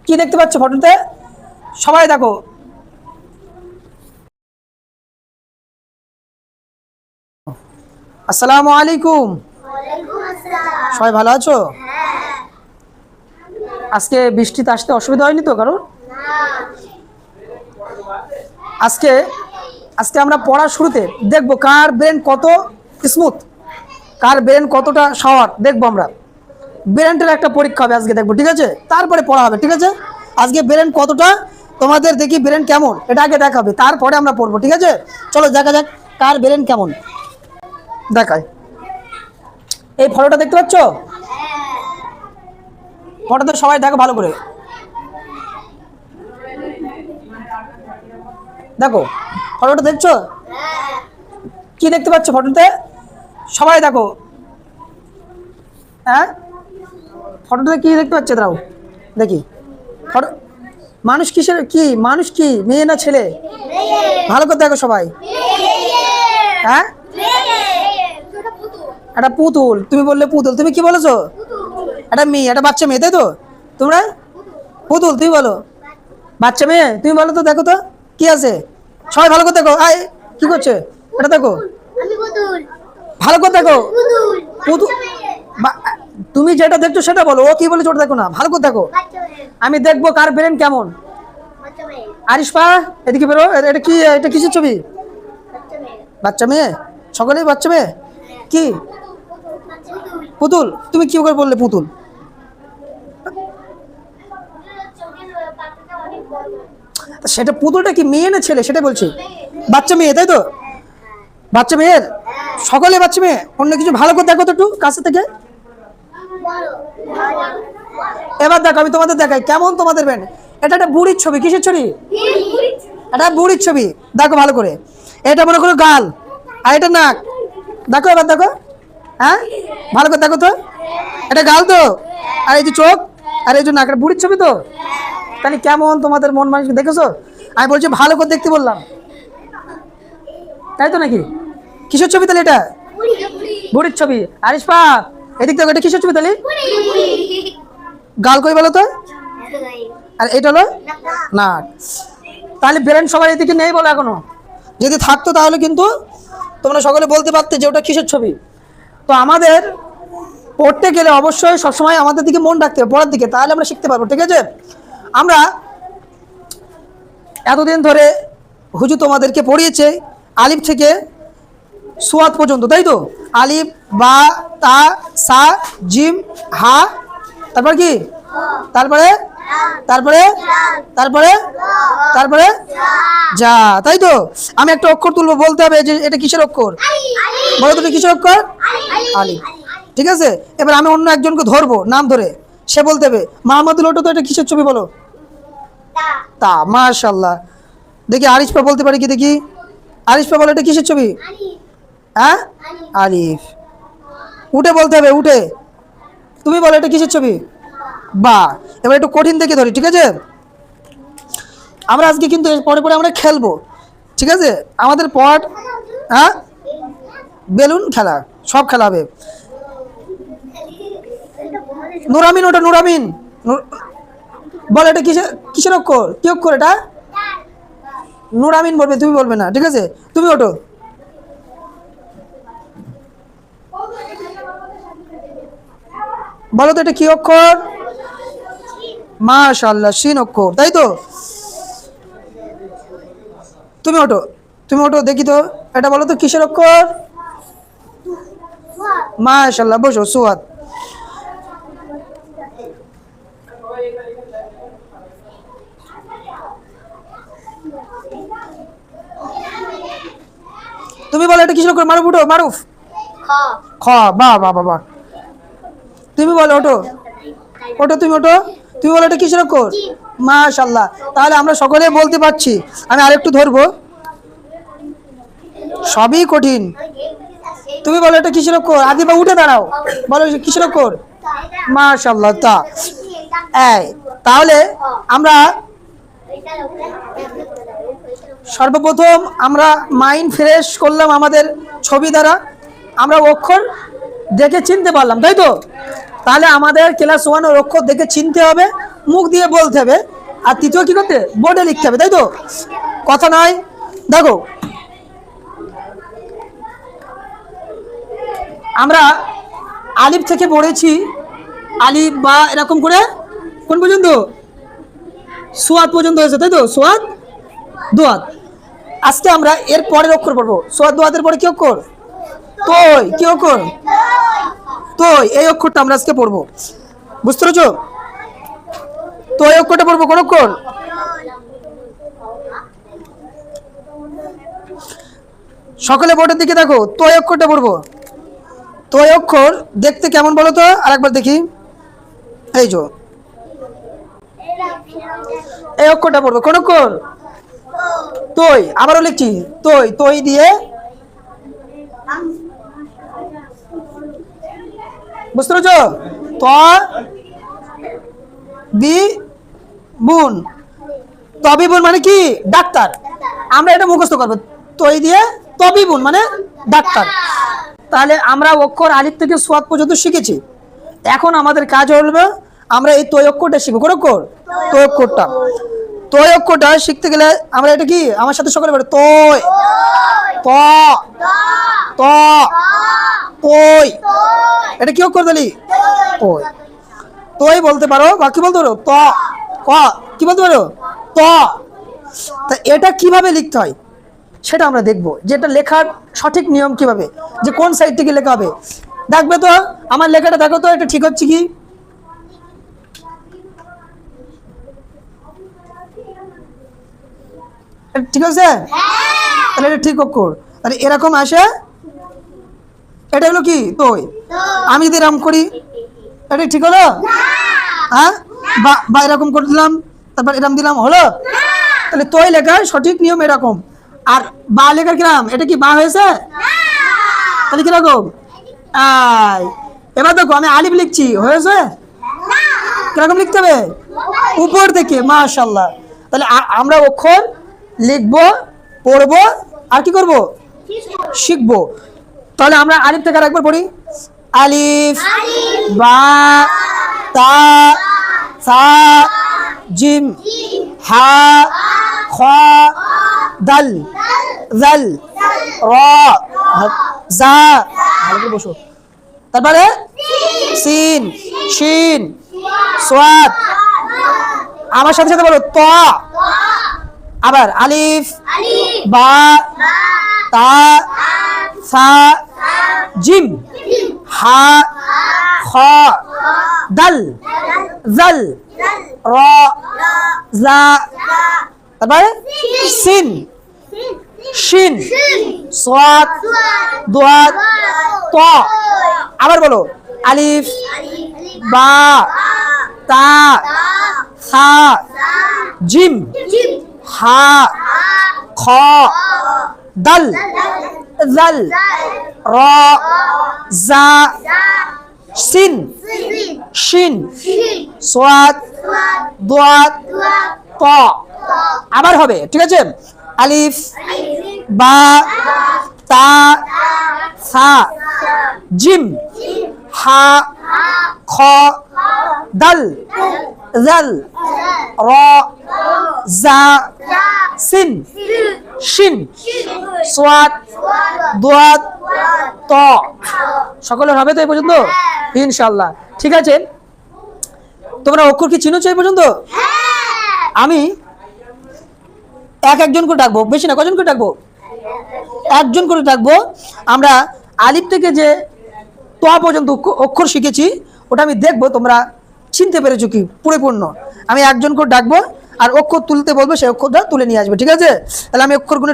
কি দেখতে পাচ্ছ ফটোতে? সবাই দেখো। আসসালামু আলাইকুম। সবাই ভালো আছো? আজকে বৃষ্টিতে আসতে অসুবিধা হয়নি তো কারণ? আজকে আজকে আমরা পড়ার শুরুতে দেখবো কার ব্রেন কত স্মুথ, কার ব্রেন কতটা শাওয়ার দেখবো আমরা। ব্রেনটার একটা পরীক্ষা হবে আজকে, দেখবো, ঠিক আছে? তারপরে পড়া হবে, ঠিক আছে? আজকে ব্রেন কতটা তোমাদের দেখি, ব্রেন কেমন এটা আগে দেখাবে, তারপরে আমরা পড়বো, ঠিক আছে? চলো দেখা যাক কার ব্রেন কেমন। দেখায় এই ফটোটা দেখতে পাচ্ছ? ফটোতে সবাই দেখো ভালো করে, দেখো ফটোটা দেখছো? কি দেখতে পাচ্ছ ফটোতে? সবাই দেখো। হ্যাঁ, ফটোতে কি দেখতে পাচ্ছে? দাও দেখি ফটো। মানুষ কিসের, কি মানুষ, কি মেয়ে না ছেলে? ভালো করে দেখো সবাই। হ্যাঁ, একটা পুতুল। তুমি বললে পুতুল, তুমি কি বলেছো? একটা মেয়ে, একটা বাচ্চা মেয়ে, তাই তো? তোমরা পুতুল, তুমি বলো বাচ্চা মেয়ে, তুমি বলো তো। দেখো তো কি আছে, সবাই ভালো করে দেখো। আয়, কি করছে এটা? দেখো ভালো করে দেখো। পুতুল, তুমি যেটা দেখছো সেটা বলো, ও কি বলেছে ওটা দেখো না, ভালো করে দেখো। আমি দেখবো কার ব্রেন কেমন। আরিশপা, এদিকে বেরো। এটা কি, এটা কিসের ছবি? বাচ্চা মেয়ে, সকলেই বাচ্চা মেয়ে। কি পুতুল? তুমি কি করে বললে পুতুল? সেটা পুতুলটা কি মেয়ে না ছেলে সেটা বলছি। বাচ্চা মেয়ে, তাই তো? বাচ্চা মেয়ের, সকলে বাচ্চা মেয়ে। অন্য কিছু ভালো করে দেখো তো একটু কাছে থেকে। এবার দেখো, আমি তোমাদের দেখাই কেমন তোমাদের ব্রেন। এটা একটা বুড়ির ছবি। কিসের ছবি? এটা বুড়ির ছবি। দেখো ভালো করে। এটা মনে করো গাল, আর এটা নাক। দেখো, এবার দেখো। হ্যাঁ, ভালো করে দেখো তো। এটা গাল তো, আর এই যে চোখ, আর এই যে নাক। এটা বুড়ির ছবি তো? তাহলে কেমন তোমাদের মন মানুষ দেখেছো? আমি বলছি ভালো করে দেখতে বললাম, তাই তো নাকি? কিসের ছবি তাহলে এটা? বুড়ির ছবি। আরিশপা, এদিক দেখো, এটা কিসের ছবি তাহলে? গাল কই বলো তো? আর এটা হলো নাক। তাহলে ব্রেন সবার এদিকে নেই বলো এখনো? যদি থাকতো তাহলে কিন্তু তোমরা সকলে বলতে পারতে যে ওটা কিসের ছবি। তো আমাদের পড়তে গেলে অবশ্যই সবসময় আমাদের দিকে মন রাখতে হবে, পড়ার দিকে, তাহলে আমরা শিখতে পারবো, ঠিক আছে? আমরা এতদিন ধরে হুজুর তোমাদেরকে পড়িয়েছে আলিফ থেকে সুয়াদ পর্যন্ত, তাই তো? আলিফ, বা, তা, সা, জিম, হা, তারপর কি, তারপরে তারপরে তারপরে তারপরে যা, তাই তো? আমি একটা অক্ষর তুলবো, বলতে হবে যে এটা কিসের অক্ষর। বলো তো এটা কিসের অক্ষর? আলিফ, ঠিক আছে? এবার আমি অন্য একজনকে ধরবো, নাম ধরে, সে বলতে হবে মাহমুদুল, ওটা তো এটা কিসের ছবি বলো? তা, মাশাআল্লাহ। দেখি আরিশপা বলতে পারি কি, দেখি। আরিশপা বলো এটা কিসের ছবি? হ্যাঁ, আলিফ। উঠে বলতে হবে, উঠে। তুমি বলো এটা কিসের ছবি? বা। এবার একটু কঠিন দেখে ধরি, ঠিক আছে? আমরা আজকে কিন্তু পরে পরে আমরা খেলবো, ঠিক আছে? আমাদের পট, হ্যাঁ, বেলুন খেলা, সব খেলা হবে। নুরামিন, ওটা নুরামিন। বল এটা কিসের, কিসের অক্ষর? কি অক্ষর এটা? নুরামিন বলবে, তুমি বলবে না, ঠিক আছে? তুমি ওঠো। বলো তো এটা কি অক্ষর? মাশাআল্লাহ, শিন অক্ষর, তাই তো? তুমি ওঠো, তুমি ওঠো দেখি তো। এটা বলো তো কিসের অক্ষর? মাশাআল্লাহ, বসো। সুয়াদ। তুমি বলো এটা কিসের অক্ষর? মারুফ, উঠো। মারুফ, খ। বাহ বাহ বাহ বাহ। তুমি বলো, ওঠো ওঠো, তুমি ওঠো। তুমি বলো এটা কিসের অক্ষর? মাশাআল্লাহ। তাহলে আমরা সকলে বলতে পারছি। আমি আরেকটু ধরবো, সবই কঠিন। তুমি বলো এটা কিসের অক্ষর? আদিবা, উঠে দাঁড়াও, বলো কিসের অক্ষর? মাশাআল্লাহ। তা, এই তাহলে আমরা সর্বপ্রথম আমরা মাইন্ড ফ্রেশ করলাম আমাদের ছবি দ্বারা, আমরা অক্ষর দেখে চিনতে পারলাম, তাই তো? তাহলে আমাদের ক্লাস 1 এর অক্ষর দেখে চিনতে হবে, মুখ দিয়ে বলতে হবে, আর তৃতীয় কি করতে, বোর্ডে লিখতে হবে, তাই তো? কথা নয়। দেখো আমরা আলিফ থেকে পড়েছি, আলিফ বা এরকম করে কোন পর্যন্ত, সোয়াদ পর্যন্ত হয়েছে, তাই তো? সোয়াদ দোয়াত। আজকে আমরা এর পরের অক্ষর পড়বো। সোয়াদ দোয়াতের পরে কি অক্ষর? তৈ। কি অক্ষর? তৈ। এই অক্ষরটা আমরা আজকে পড়বো, বুঝতে পেরেছো? তৈ অক্ষরটা পড়বো। কোন অক্ষর? সকলে বোর্ডের দিকে দেখো, তৈ অক্ষরটা পড়বো। তৈ অক্ষর দেখতে কেমন বলো তো, আরেকবার দেখি। এই যে এই অক্ষরটা পড়বো। কোন অক্ষর? তৈ। আবারও লিখছি, তৈ। তৈ দিয়ে বুঝতে পেরেছো? ত বি বুন। তবিবুন মানে কি? ডাক্তার। আমরা এটা মুখস্থ করবো, তৈ দিয়ে তবিবুন মানে ডাক্তার। তাহলে আমরা অক্ষর আলিফ থেকে সোয়াদ পর্যন্ত শিখেছি। এখন আমাদের কাজ হলো আমরা এই তৈ অক্ষরটা শিখবো। কোন অক্ষর? তৈ অক্ষরটা। তৈ অক্ষরটা শিখতে গেলে আমরা এটা কি, আমার সাথে সকলে বলে, তৈ, ত, ত, তৈ। এটা কি অক্ষর তালি? তৈ। তৈ বলতে পারো, বা কি বলতে পারো? ত, ক, কি বলতে পারো? ত। তা এটা কিভাবে লিখতে হয় সেটা আমরা দেখবো, যে এটা লেখার সঠিক নিয়ম কিভাবে, যে কোন সাইড থেকে লেখা হবে। দেখবে তো আমার লেখাটা, দেখো তো এটা ঠিক হচ্ছে কি। ঠিক আছে? তাহলে এটা ঠিক অক্ষর। তাহলে এরকম আসে, এটা হলো কি? তৈ। আমি যদি এরকম করি, এটা ঠিক হলো? হ্যাঁ, বা এরকম করে দিলাম, তারপর এরকম দিলাম, হলো? তাহলে তৈ লেখার সঠিক নিয়ম এরকম। আর বা লেখার কিরাম, এটা কি বা হয়েছে? তাহলে কিরকম? এবার দেখো আমি আলিফ লিখছি, হয়েছে? কিরকম লিখতে হবে? উপর থেকে। মাশাআল্লাহ। তাহলে আমরা অক্ষর লিখবো, পড়বো, আর কি করব? শিখবো। তাহলে আমরা আলিফ থেকে আরেকবার পড়ি। আলিফ, বা, তা, সা, জিম, হা, খ, দাল, জাল, র, জা, ভালো করে বসো। তারপরে সিন, শিন, সোয়াদ। আমার সাথে সাথে বলো, ত। আবার আলিফ, বা, তা, সা, জিম, হা, খ, দাল, জাল, র, জা, তারপরে সিন, শিন, সোয়াদ, দোয়াত, ত। আবার বলো, আলিফ, বা, তা, সা, জিম, হা, খ, দাল, জাল, র, জা, সিন, শিন, সোয়াদ, দোয়াত, ত। আবার হবে, ঠিক আছে? আলিফ, বা, তা, সা, জিম, হা, খ, দাল, জাল, র, জা, সিন, শিন, সোয়াদ, দোয়াত, ত। সকলের হবে তো এই পর্যন্ত? ইনশাআল্লাহ। ঠিক আছে, তোমরা অক্ষর কি চিনোছো এই পর্যন্ত? আমি একজন করে ডাকবো, বেশি না, কজন করে ডাকবো? একজন করে ডাকবো। আমরা আলিফ থেকে যে ত পর্যন্ত অক্ষর শিখেছি, ওটা আমি দেখবো তোমরা চিনতে পেরেছো কি পরিপূর্ণ। আমি একজন করে ডাকবো, আর অক্ষর তুলতে বলবো, সেই অক্ষরটা তুলে নিয়ে আসবে, ঠিক আছে? তাহলে আমি অক্ষরগুলো